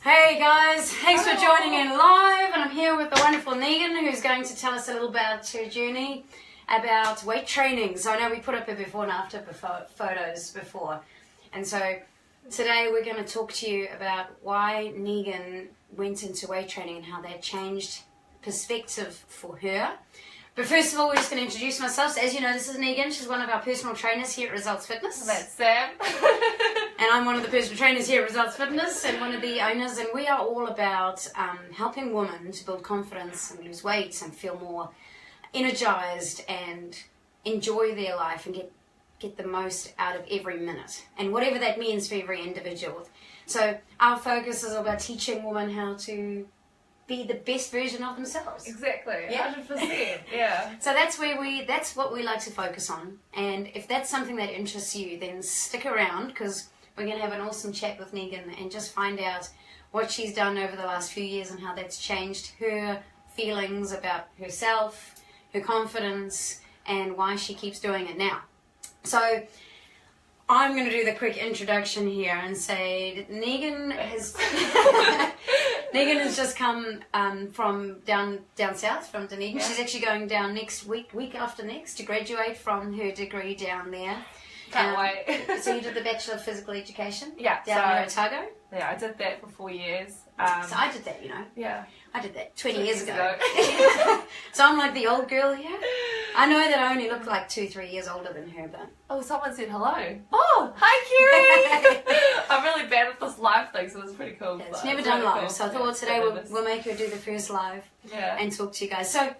Hey guys, thanks for joining in live, and I'm here with the wonderful Negin, who's going to tell us a little about her journey about weight training. So I know we put up a before and after photos before, and so today we're going to talk to you about why Negin went into weight training and how that changed perspective for her. But first of all, we're just going to introduce myself. So as you know, this is Negin. She's one of our personal trainers here at Results Fitness. That's Sam. And I'm one of the personal trainers here at Results Fitness and one of the owners. And we are all about helping women to build confidence and lose weight and feel more energized and enjoy their life and get the most out of every minute. And whatever that means for every individual. So our focus is about teaching women how to be the best version of themselves. Exactly. Yeah. 100%. Yeah. So that's what we like to focus on. And if that's something that interests you, then stick around, because we're going to have an awesome chat with Negin and just find out what she's done over the last few years and how that's changed her feelings about herself, her confidence, and why she keeps doing it now. So I'm going to do the quick introduction here and say that Negin has just come from down south, from Dunedin. Yeah. She's actually going down next week after next, to graduate from her degree down there. Can't wait. So you did the Bachelor of Physical Education? Yeah. Down in Otago? Yeah, I did that for 4 years. So I did that, you know. Yeah. I did that 20 years ago. So I'm like the old girl here. I know that I only look like 2-3 years older than her, but... Oh, someone said hello. Oh, hi, Kiri! I'm really bad at this live thing, so it's pretty cool. Yeah, it's never done really live, cool. so I thought today we'll make her do the first live and talk to you guys. So,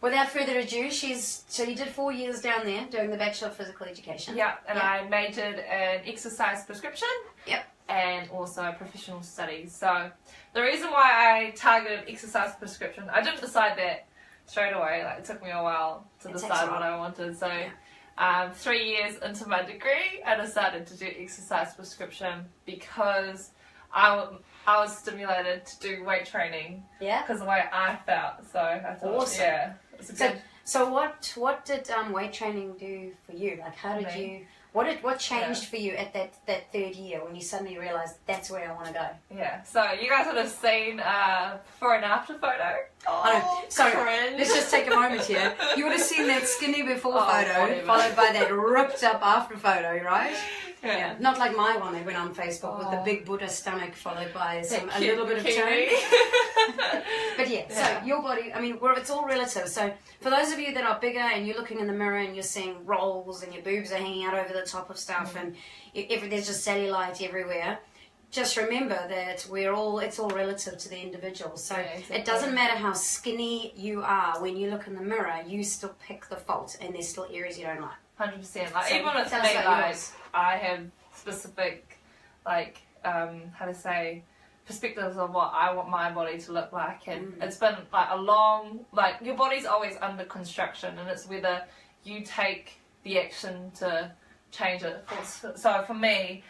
without further ado, so you did 4 years down there doing the Bachelor of Physical Education. Yeah, and I majored in exercise prescription. Yep. And also professional studies. So the reason why I targeted exercise prescription, I didn't decide that straight away. Like, it took me a while to decide what I wanted. So 3 years into my degree, I decided to do exercise prescription because I was stimulated to do weight training. Yeah. Because of the way I felt. So I thought, awesome. Yeah. It's a good... So what did weight training do for you? Like, how did you... What changed for you at that third year when you suddenly realised that's where I want to go? Yeah, so you guys would have seen before and after photo. Oh, sorry, cringe. Let's just take a moment here. You would have seen that skinny before photo followed by that ripped up after photo, right? Yeah. Not like my one that went on Facebook with the big Buddha stomach followed by a little bit of tone. But yeah, so your body, I mean, it's all relative. So for those of you that are bigger and you're looking in the mirror and you're seeing rolls and your boobs are hanging out over the top of stuff and there's just cellulite everywhere, just remember that it's all relative to the individual. So it doesn't matter how skinny you are, when you look in the mirror, you still pick the fault and there's still areas you don't like. 100%. Like, so even with me, like, I have specific, like, perspectives of what I want my body to look like, and it's been like a long, like, your body's always under construction, and it's whether you take the action to change it. So for me,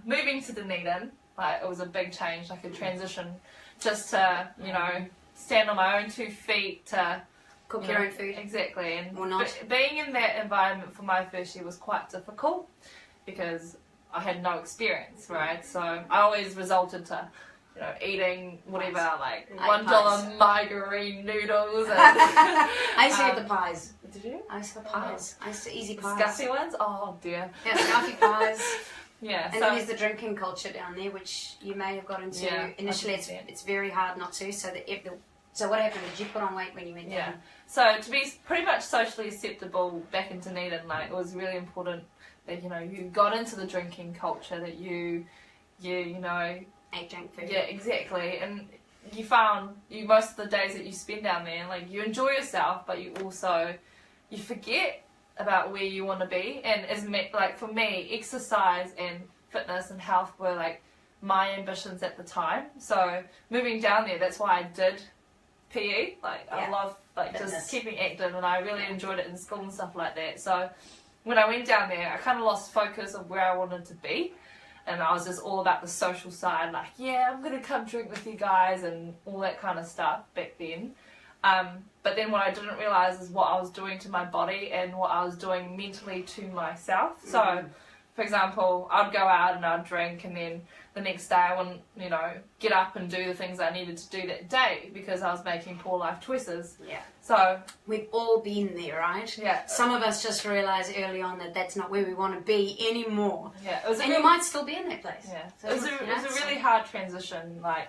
moving to Dunedin, like, it was a big change, like a transition, just to, you know, stand on my own 2 feet, to cook your own food. Exactly. And or not. Being in that environment for my first year was quite difficult because I had no experience, right? So I always resulted to, you know, eating whatever, like $1 margarine noodles. And, I used to get the pies. Did you? I used to get pies. I used to easy pies. Scuffy ones? Oh dear. Yeah, scuffy pies. Yeah. And then there's the drinking culture down there, which you may have got into. Yeah, initially, it's very hard not to. So what happened? Did you put on weight when you went down? Yeah. So to be pretty much socially acceptable back in Dunedin, like, it was really important that, you know, you got into the drinking culture, that you know, ate junk food. Yeah, exactly. And you found most of the days that you spend down there, like, you enjoy yourself, but you forget about where you want to be. And like, for me, exercise and fitness and health were like my ambitions at the time. So moving down there, that's why I did PE. Like, I love, like, fitness. Just keeping active, and I really enjoyed it in school and stuff like that. So when I went down there, I kind of lost focus of where I wanted to be, and I was just all about the social side, like, yeah, I'm gonna come drink with you guys and all that kind of stuff back then. But then what I didn't realise is what I was doing to my body and what I was doing mentally to myself. So for example, I'd go out and I'd drink, and then the next day I wouldn't, you know, get up and do the things I needed to do that day because I was making poor life choices. Yeah. So we've all been there, right? Yeah. Some of us just realize early on that that's not where we want to be anymore. Yeah. And you might still be in that place. Yeah. So it was a really hard transition. Like,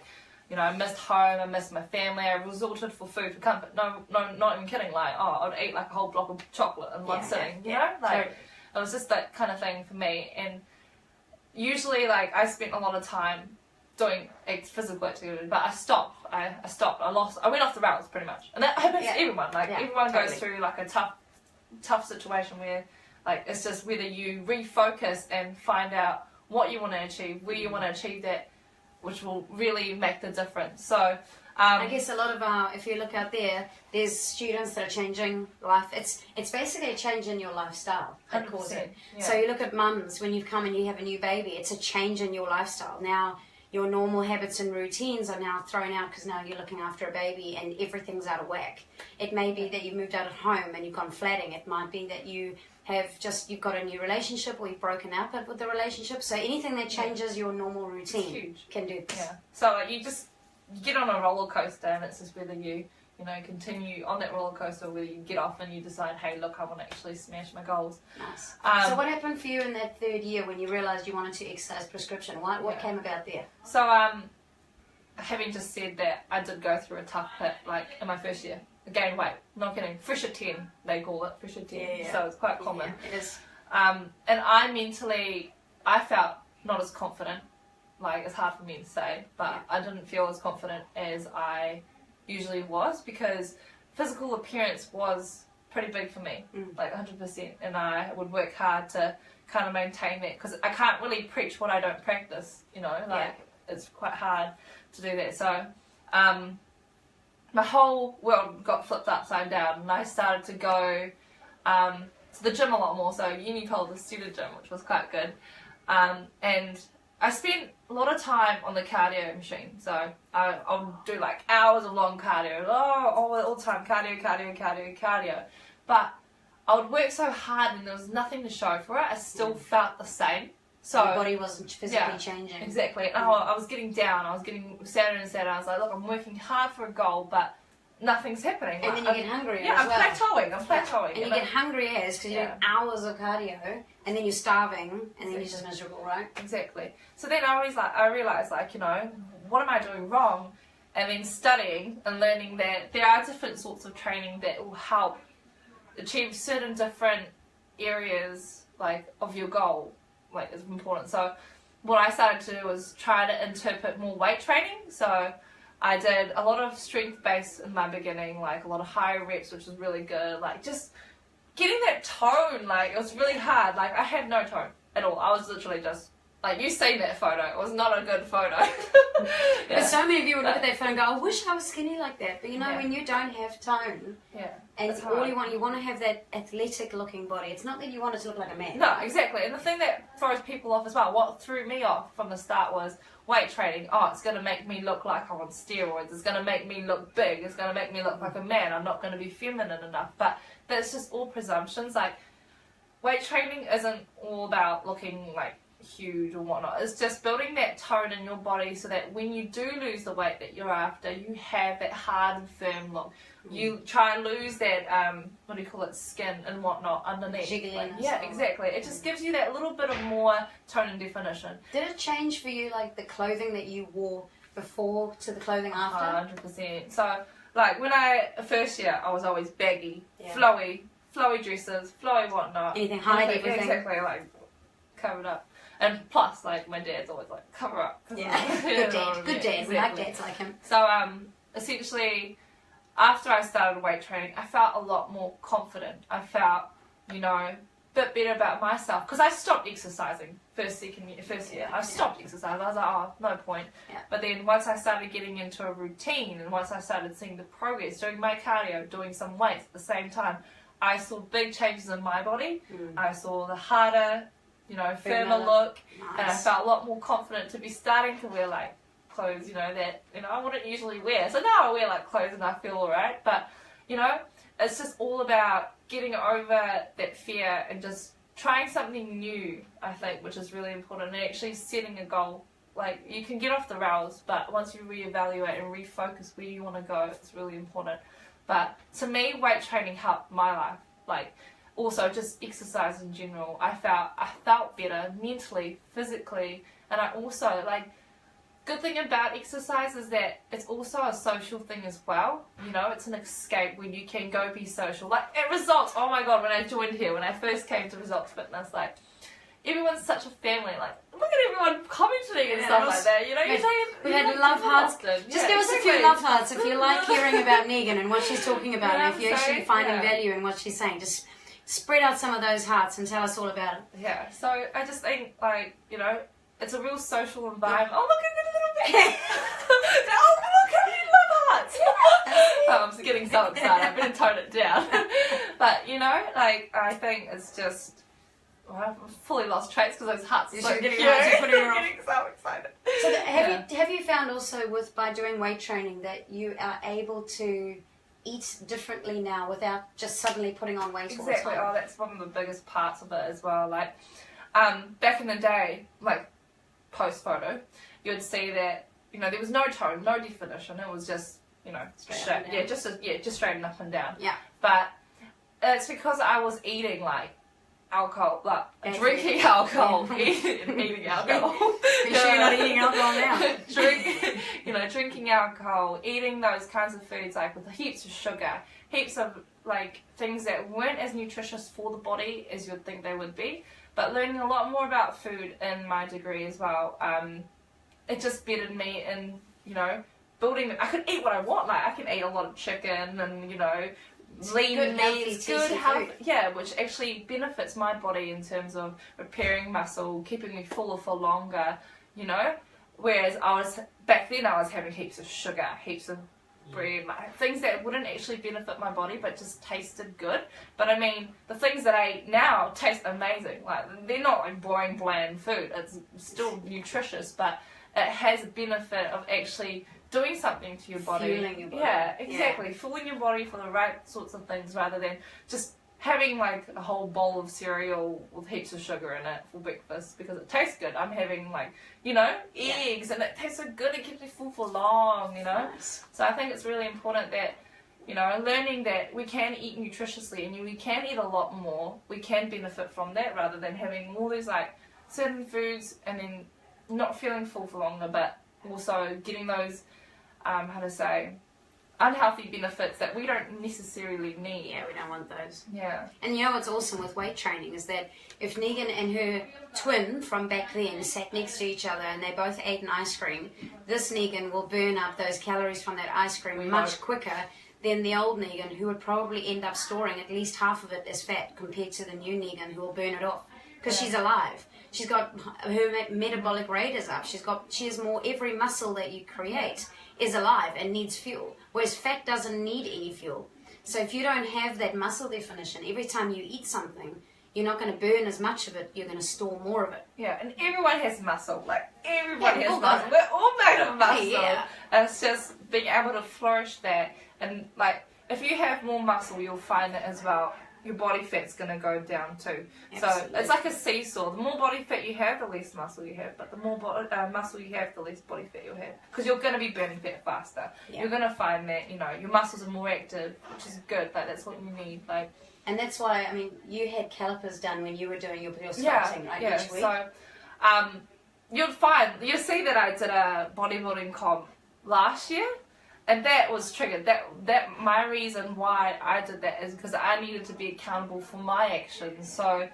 you know, I missed home, I missed my family, I resorted for food for comfort. No, not even kidding. Like, I'd eat like a whole block of chocolate in one sitting. You know, like totally. It was just that kind of thing for me. And usually, like, I spent a lot of time doing physical activity, but I stopped. I went off the rails pretty much, and that happens to everyone. Like everyone goes through like a tough situation where, like, it's just whether you refocus and find out what you want to achieve, where you want to achieve that, which will really make the difference. So I guess a lot of if you look out there, there's students that are changing life. It's basically a change in your lifestyle that causes it. Yeah. So you look at mums, when you've come and you have a new baby, it's a change in your lifestyle. Now your normal habits and routines are now thrown out because now you're looking after a baby and everything's out of whack. It may be that you've moved out of home and you've gone flatting. It might be that you've got a new relationship, or you've broken up with the relationship. So anything that changes your normal routine can do this. Yeah. So like, you get on a roller coaster, and it's just whether you continue on that roller coaster, or whether you get off and you decide, hey, look, I want to actually smash my goals. Nice. So what happened for you in that third year when you realised you wanted to exercise prescription? What came about there? So having just said that, I did go through a tough pit, like in my first year. I gained weight, not kidding. Fresh at 10, they call it, fresh at 10. Yeah. So it's quite common. Yeah, it is. And I felt not as confident. Like, it's hard for me to say, but I didn't feel as confident as I usually was, because physical appearance was pretty big for me, like 100%, and I would work hard to kind of maintain that, because I can't really preach what I don't practice, you know, like it's quite hard to do that. So my whole world got flipped upside down, and I started to go to the gym a lot more. So uni called the student gym, which was quite good, and I spent a lot of time on the cardio machine. So I'll do like hours of long cardio, all the time, cardio. But I would work so hard and there was nothing to show for it. I still felt the same. So your body wasn't physically changing. Exactly. And I was getting down. I was getting sadder and sadder. I was like, look, I'm working hard for a goal, but nothing's happening. And then you get hungry as I'm well. plateauing. And you get hungry because you're doing hours of cardio, and then you're starving, and then you're just miserable, right? Exactly. So then I realised, like, you know, what am I doing wrong? And then studying and learning that there are different sorts of training that will help achieve certain different areas, like, of your goal, like, is important. So what I started to do was try to interpret more weight training. So I did a lot of strength-based in my beginning, like a lot of higher reps, which was really good. Like, just getting that tone, like, it was really hard. Like, I had no tone at all. I was literally just, like, you've seen that photo. It was not a good photo. But so many of you would look at that photo and go, I wish I was skinny like that. But, you know, when you don't have tone, and all you want to have that athletic-looking body. It's not that you want it to look like a man. No, exactly. And the thing that throws people off as well, what threw me off from the start was weight training. Oh, it's going to make me look like I'm on steroids. It's going to make me look big. It's going to make me look like a man. I'm not going to be feminine enough. But that's just all presumptions. Like, weight training isn't all about looking, like, huge or whatnot. It's just building that tone in your body so that when you do lose the weight that you're after, you have that hard and firm look. You try and lose that what do you call it, skin and whatnot underneath. Like, yeah, exactly. It just gives you that little bit of more tone and definition. Did it change for you, like, the clothing that you wore before to the clothing after? 100%. So, like, when first year, I was always baggy, flowy dresses, flowy whatnot. Anything, hide everything. Exactly, like, covered up. And plus, like, my dad's always like, cover up. Yeah, good dad. Good dad. We like dads like him. So, essentially, after I started weight training, I felt a lot more confident. I felt, you know, a bit better about myself. Because I stopped exercising first year. I stopped exercising. I was like, oh, no point. Yeah. But then once I started getting into a routine, and once I started seeing the progress, doing my cardio, doing some weights at the same time, I saw big changes in my body. I saw the harder, you know, firmer look, and I felt a lot more confident to be starting to wear, like, clothes, you know, that, you know, I wouldn't usually wear. So now I wear, like, clothes and I feel alright, but, you know, it's just all about getting over that fear and just trying something new, I think, which is really important, and actually setting a goal. Like, you can get off the rails, but once you reevaluate and refocus where you want to go, it's really important. But to me, weight training helped my life. Like, also just exercise in general. I felt better mentally, physically, and I also, like, good thing about exercise is that it's also a social thing as well. You know, it's an escape when you can go be social. Like, at Results, oh my god, when I joined here, when I first came to Results Fitness, like, everyone's such a family. Like, look at everyone commenting and stuff like that. You know, we had love hearts. Just give us a few love hearts if you like hearing about Negin and what she's talking about, and if you're actually finding value in what she's saying. Just spread out some of those hearts and tell us all about it. Yeah. So I just think, like, you know, it's a real social environment. Oh, look at it a little bit. Oh, look at me, love hearts. I'm just getting so excited. I better tone it down. But, you know, like, I think it's just, I've fully lost traits because those hearts are so getting so excited. So have you found also by doing weight training that you are able to eat differently now without just suddenly putting on weight all the time? Oh, that's one of the biggest parts of it as well. Like, back in the day, like, post photo, you would see that, you know, there was no tone, no definition. It was just, you know, straight, just straight up and down. Yeah. But it's because I was eating, like, alcohol, like drinking alcohol, eating alcohol. You sure you're not eating alcohol now? Drinking alcohol, eating those kinds of foods, like with heaps of sugar, heaps of, like, things that weren't as nutritious for the body as you'd think they would be. But learning a lot more about food in my degree as well, it just bettered me in, you know, building. I could eat what I want. Like, I can eat a lot of chicken and, you know, lean meat, good health, which actually benefits my body in terms of repairing muscle, keeping me fuller for longer, you know. Whereas back then I was having heaps of sugar, heaps of bread, like, things that wouldn't actually benefit my body but just tasted good. But I mean, the things that I eat now taste amazing. Like, they're not like boring, bland food. It's still nutritious, but it has a benefit of actually doing something to your body. Fueling your body. Yeah, exactly. Fueling your body for the right sorts of things rather than just having, like, a whole bowl of cereal with heaps of sugar in it for breakfast because it tastes good. I'm having, like, you know, eggs and it tastes so good, it keeps me full for long, you know. Nice. So I think it's really important that, you know, learning that we can eat nutritiously and we can eat a lot more. We can benefit from that rather than having all these, like, certain foods and then not feeling full for longer, but also getting those unhealthy benefits that we don't necessarily need. Yeah, we don't want those. Yeah. And you know what's awesome with weight training is that if Negin and her twin from back then sat next to each other and they both ate an ice cream, this Negin will burn up those calories from that ice cream much quicker than the old Negin, who would probably end up storing at least half of it as fat compared to the new Negin, who will burn it off because she's alive. She's got her metabolic rate is up. She has more. Every muscle that you create is alive and needs fuel, whereas fat doesn't need any fuel. So if you don't have that muscle definition, every time you eat something, you're not going to burn as much of it. You're going to store more of it. Yeah, and everyone has muscle. Like, everybody has muscle. We're all made of muscle. Yeah. And it's just being able to flourish that. And, like, if you have more muscle, you'll find that as well, your body fat's going to go down too. Absolutely. So it's like a seesaw. The more body fat you have, the less muscle you have. But the more muscle you have, the less body fat you'll have. Because you're going to be burning fat faster. Yeah. You're going to find that, you know, your muscles are more active, which is good. Like, that's what you need. Like, and that's why, I mean, you had calipers done when you were doing your sculpting, right? Yeah, each week? So you'll see that I did a bodybuilding comp last year. And that was triggered. That my reason why I did that is because I needed to be accountable for my actions. So,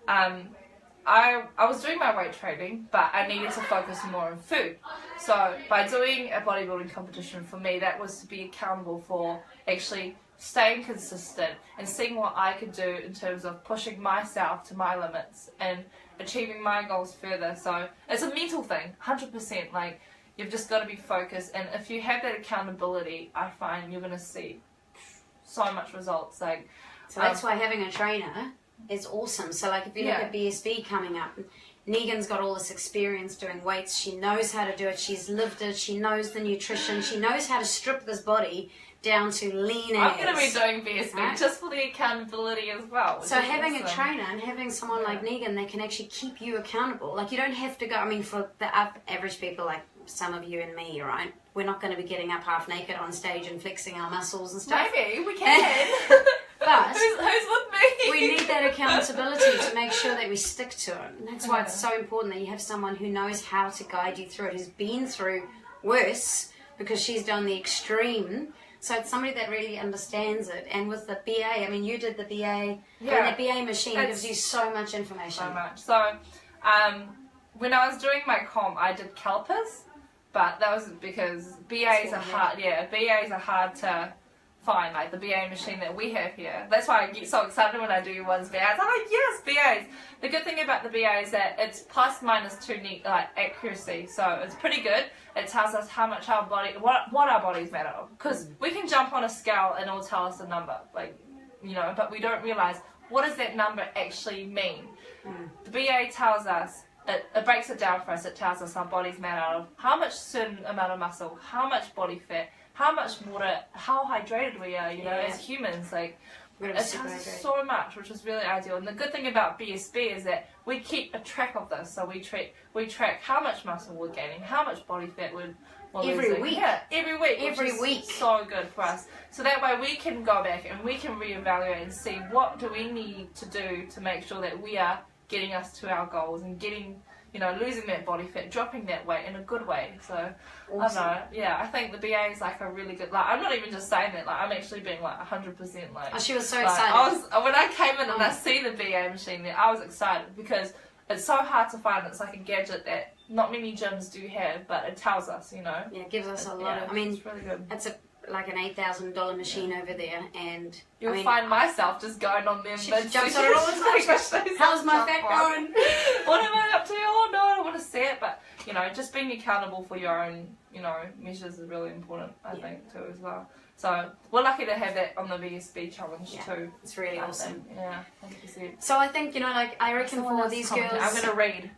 I was doing my weight training, but I needed to focus more on food. So by doing a bodybuilding competition, for me, that was to be accountable for actually staying consistent and seeing what I could do in terms of pushing myself to my limits and achieving my goals further. So it's a mental thing, 100%. Like, you've just got to be focused, and if you have that accountability, I find you're going to see so much results. Like, so that's why having a trainer is awesome. So, like, if you look at BSB coming up, Negin's got all this experience doing weights. She knows how to do it. She's lived it. She knows the nutrition. She knows how to strip this body down to lean as. I'm going to be doing BSB just for the accountability as well. So having a trainer and having someone like Negin that can actually keep you accountable. Like, you don't have to go, I mean, for the average people like some of you and me, right? We're not going to be getting up half naked on stage and flexing our muscles and stuff. Maybe, we can. But who's with me? We need that accountability to make sure that we stick to it. And that's why it's so important that you have someone who knows how to guide you through it, who's been through worse because she's done the extreme. So it's somebody that really understands it. And with the BA, I mean, you did the BA. Yeah. And the BA machine gives you so much information. So much. So when I was doing my comp, I did calipers. But that was because BAs are hard. Yeah, BAs are hard to find, like the BA machine that we have here. That's why I get so excited when I do one's BAs. I'm like, yes, BAs. The good thing about the BA is that it's plus minus 2 accuracy, so it's pretty good. It tells us how much our body, what our body's made of. Because we can jump on a scale and it'll tell us a number, like, you know, but we don't realize what does that number actually mean. The BA tells us, it breaks it down for us. It tells us our body's made out of how much certain amount of muscle, how much body fat, how much water, how hydrated we are, you know, as humans. Like, it tells us so much, which is really ideal. And the good thing about BSB is that we keep a track of this. So we track how much muscle we're gaining, how much body fat we're losing. Every week. Yeah, every week. Every week. So good for us. So that way we can go back and we can reevaluate and see what do we need to do to make sure that we are getting us to our goals and getting, you know, losing that body fat, dropping that weight in a good way. So, awesome. I don't know, yeah, I think the BA is like a really good, like, I'm not even just saying that, like, I'm actually being like 100% like. Oh, she was so like, excited. When I came in and I see the BA machine there, I was excited because it's so hard to find. It's like a gadget that not many gyms do have, but it tells us, you know. Yeah, it gives us a lot of, I mean, it's really good. It's like an $8,000 machine over there, and you'll find myself just going on them. She jumps on it all the time. How's my fat going? What am I up to? Oh no, I don't want to see it. But you know, just being accountable for your own, you know, measures is really important. I think too as well. So we're lucky to have that on the BSB challenge too. It's really awesome. Yeah, 100%. So I think, you know, like, I reckon for these girls, I'm gonna read.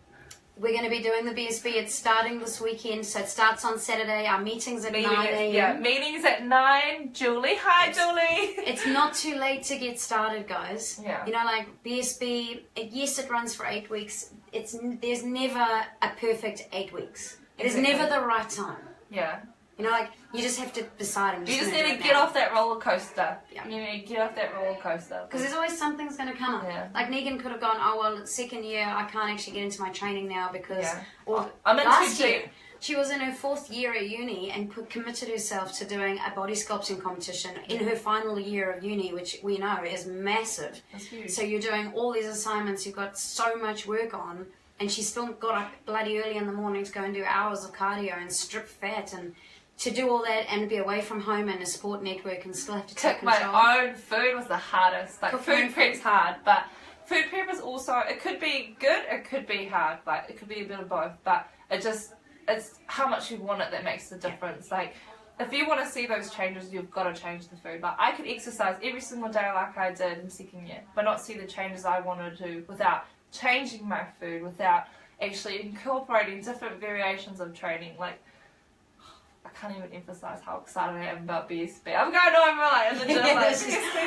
We're going to be doing the BSB. It's starting this weekend, so it starts on Saturday. Our meeting's at 9 a.m. Yeah, meeting's at 9. Julie, hi Julie. It's not too late to get started, guys. Yeah. You know, like BSB, yes, it runs for 8 weeks. There's never a perfect 8 weeks. It is never the right time. Yeah. You know, like, you just have to decide. You just need to get off that roller coaster. Yeah. You need to get off that roller coaster. Because there's always something's going to come up. Yeah. Like, Negin could have gone, oh, well, it's second year, I can't actually get into my training now because... Yeah. Or I'm in last year, she was in her 4th year at uni and committed herself to doing a body sculpting competition in her final year of uni, which we know is massive. That's huge. So you're doing all these assignments, you've got so much work on, and she still got up bloody early in the morning to go and do hours of cardio and strip fat and... To do all that and be away from home and a support network and still have to take control. My own food was the hardest. Like, food prep's hard, but food prep is also, it could be good, it could be hard. Like, it could be a bit of both, but it's how much you want it that makes the difference. Like, if you want to see those changes, you've got to change the food. Like, I could exercise every single day like I did in second year, but not see the changes I wanted to without changing my food, without actually incorporating different variations of training. Like, I can't even emphasize how excited I am about BSB. I'm going over like in the gym.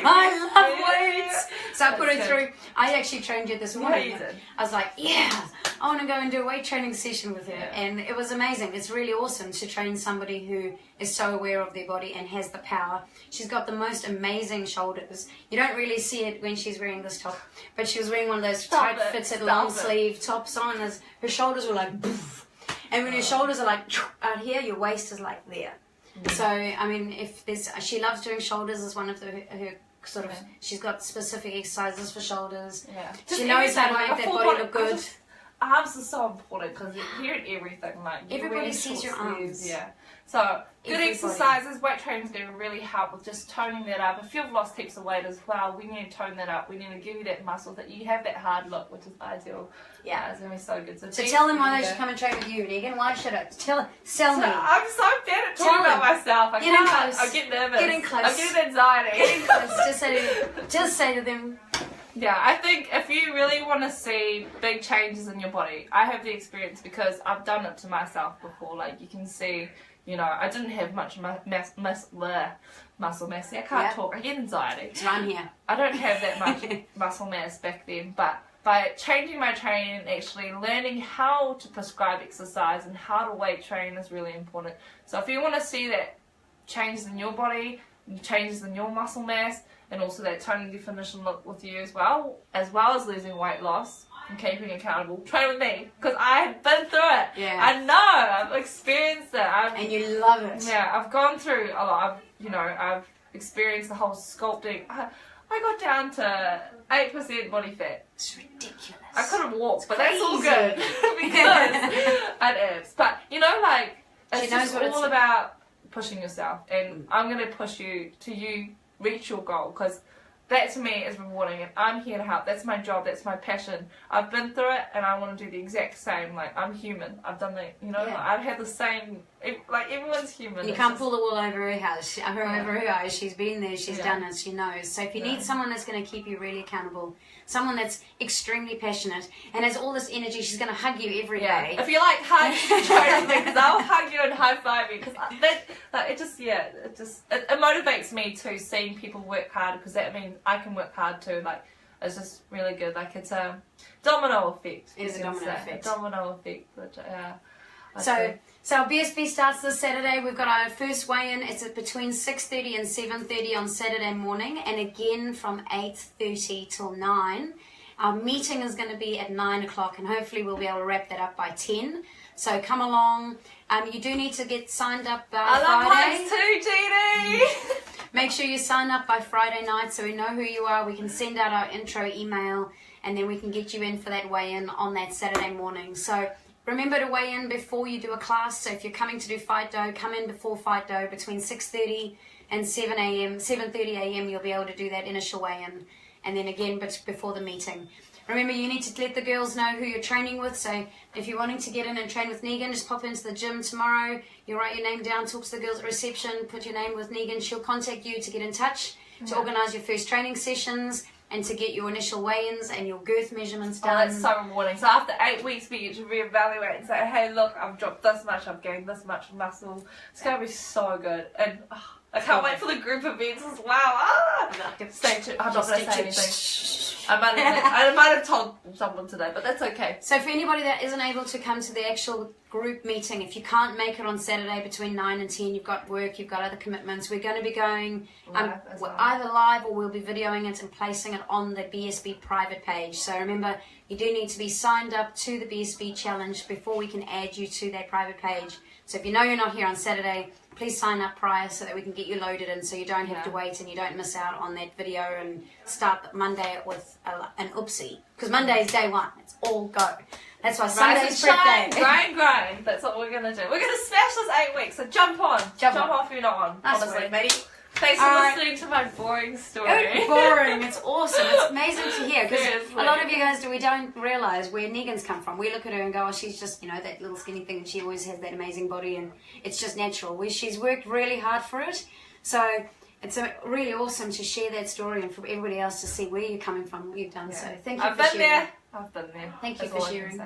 I love weights. So I put it through. I actually trained you this morning. Yeah, you did. I was like, yeah, I want to go and do a weight training session with her. Yeah. And it was amazing. It's really awesome to train somebody who is so aware of their body and has the power. She's got the most amazing shoulders. You don't really see it when she's wearing this top, but she was wearing one of those tight fitted long sleeve tops on. Her shoulders were like, poof. And when your shoulders are like out here, your waist is like there. So, I mean, she loves doing shoulders as one of her sort of, she's got specific exercises for shoulders. Yeah. She knows how to make that body look good. Arms are so important because you hear everything. Like, everybody sees your arms. Yeah. So, good exercises, weight training is going to really help with just toning that up. If you've lost heaps of weight as well, we need to tone that up. We need to give you that muscle, that you have that hard look, which is ideal. Yeah, it's going to be so good. So tell them why they should come and train with you, Negin. Why should I? Sell me. I'm so bad at talking about myself. I get nervous. Getting close. I'm getting anxiety. Getting close. Just say to them, Yeah, I think if you really want to see big changes in your body, I have the experience because I've done it to myself before. Like, you can see, you know, I didn't have much muscle mass. See, I can't talk. I get anxiety. It's around here. I don't have that much muscle mass back then, but by changing my training and actually learning how to prescribe exercise and how to weight train is really important. So if you want to see that changes in your body, changes in your muscle mass, and also that tone and definition look with you as well as losing weight loss and keeping accountable, train with me, because I've been through it. Yeah. I know, I've experienced it. And you love it. Yeah, I've gone through a lot. I've experienced the whole sculpting. I got down to 8% body fat. It's ridiculous. I couldn't walk, but that's all good because I had abs. But it's just all about pushing yourself, and I'm going to push you to reach your goal, because that to me is rewarding, and I'm here to help. That's my job, that's my passion. I've been through it, and I want to do the exact same. Like, I'm human. I've done the, I've had the same, like, everyone's human. You can't pull the wool over her house. Over her eyes. She's been there, she's done it, she knows. So if you need someone that's going to keep you really accountable, someone that's extremely passionate and has all this energy, she's going to hug you every day. If you like hugs, join me, because I'll hug you and high five you, because it motivates me to seeing people work hard, because that means I can work hard too. Like, it's just really good. Like, it's a domino effect. It is a domino effect. A domino effect. Which, So our BSB starts this Saturday. We've got our first weigh-in. It's at between 6:30 and 7:30 on Saturday morning, and again from 8:30 till 9. Our meeting is going to be at 9 o'clock, and hopefully we'll be able to wrap that up by 10. So come along. You do need to get signed up by Friday. I love hugs too, GD. Make sure you sign up by Friday night so we know who you are. We can send out our intro email, and then we can get you in for that weigh-in on that Saturday morning. So remember to weigh in before you do a class. So if you're coming to do Fight Dough, come in before Fight Dough. Between 6:30 and 7:30 a.m. you'll be able to do that initial weigh-in, and then again before the meeting. Remember, you need to let the girls know who you're training with. So if you're wanting to get in and train with Negin, just pop into the gym tomorrow. You write your name down, talk to the girls at reception, put your name with Negin. She'll contact you to get in touch, to organise your first training sessions, and to get your initial weigh-ins and your girth measurements done. Oh, that's so rewarding. So after 8 weeks, we get to reevaluate and say, hey, look, I've dropped this much, I've gained this much muscle. It's going to be so good. And I can't wait for the group events as well. Stay tuned. I'm not going to say anything. I might have told someone today, but that's okay. So for anybody that isn't able to come to the actual group meeting, if you can't make it on Saturday between 9 and 10, you've got work, you've got other commitments, we're going to be going either live, or we'll be videoing it and placing it on the BSB private page. So remember, you do need to be signed up to the BSB challenge before we can add you to that private page. So if you know you're not here on Saturday, please sign up prior so that we can get you loaded in, so you don't have to wait and you don't miss out on that video and start Monday with an oopsie. Because Monday is day one. It's all go. That's why Sunday's prep day. Grind. That's what we're going to do. We're going to smash this 8 weeks, so jump on. Jump off if you're not on, honestly. Nice. Thanks for listening to my boring story. It's boring. It's awesome. It's amazing to hear, because a lot of you guys we don't realise where Negin's come from. We look at her and go, oh, she's just, that little skinny thing, and she always has that amazing body, and it's just natural. She's worked really hard for it. So it's really awesome to share that story and for everybody else to see where you're coming from, what you've done. Yeah. So thank you for sharing. I've been there. Thank you for sharing.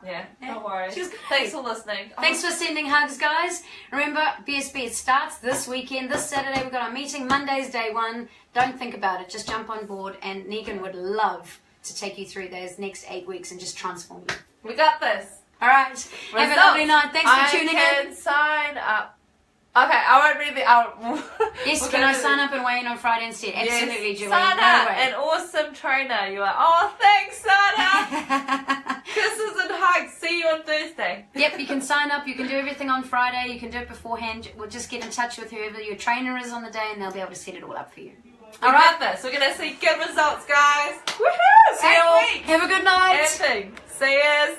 Yeah, no worries. Thanks for listening. Thanks for sending hugs, guys. Remember, BSB, it starts this weekend. This Saturday, we've got our meeting. Monday's day one. Don't think about it. Just jump on board, and Negin would love to take you through those next 8 weeks and just transform you. We got this. All right. Have a lovely night. Thanks for tuning in. I can sign up. Okay, I won't read the... Yes, can I sign up and weigh in on Friday instead? Absolutely, Julie. Sana, an awesome trainer. You are, oh, thanks, Sana. Kisses and hugs. See you on Thursday. Yep, you can sign up. You can do everything on Friday. You can do it beforehand. We'll just get in touch with whoever your trainer is on the day, and they'll be able to set it all up for you. All right, this. We're going to see good results, guys. Woohoo! See you all. Have a good night. See yous.